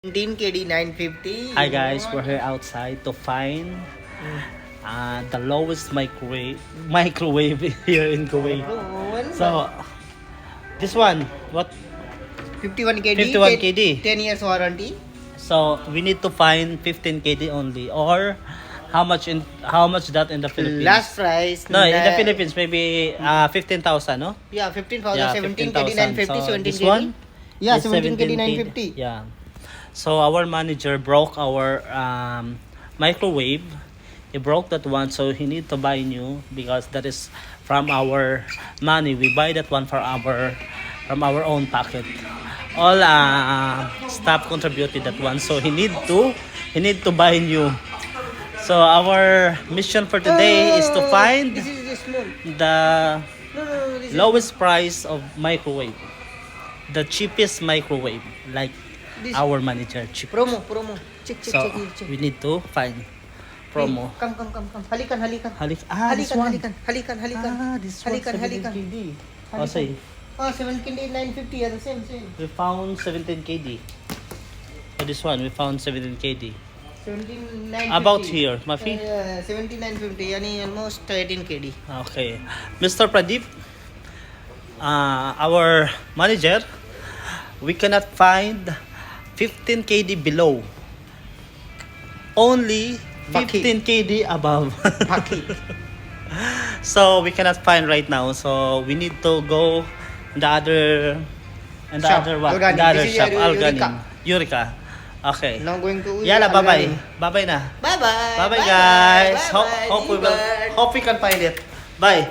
17 KD 950. Hi guys, we're here outside to find the lowest microwave here in Kuwait. So this one, what? 51 KD. 51 KD. 10 years warranty. So we need to find 15 KD only, or how much that in the Philippines? Last price. No, in the Philippines maybe 15,000, no? Yeah, 15,000. Yeah, 17 KD 15,000. 950. So 17 this KD. one? Yeah, Is 17 KD 950. Yeah. So our manager broke our microwave. He broke that one, so he need to buy new because that is from our money. We buy that one from our own pocket. All staff contributed that one, so he need to buy new. So our mission for today is to find This is small. the This lowest price of microwave, the cheapest microwave, like This- our manager cheap. promo. Check. So we need to find promo. Come. Halikan. This one. Halikan. This one. Halikan. 17 KD. Oh, say, 17 KD 950. Yeah, the same. we found 17 KD. For this one, we found 17 KD. 17 950. About here, Mafi. 17 950. Yani almost 18 KD. Okay, Mr. Pradeep, our manager, we cannot find 15 KD below. Only 15 KD above. Baki. So we cannot find right now. So we need to go in the other Shop. what? Organic. The other This is shop. Eureka. Eureka. Okay. Now going to Yala, bye-bye. Algani. Bye-bye na. Bye-bye. Bye-bye guys. Bye-bye. Hope we can find it. Bye.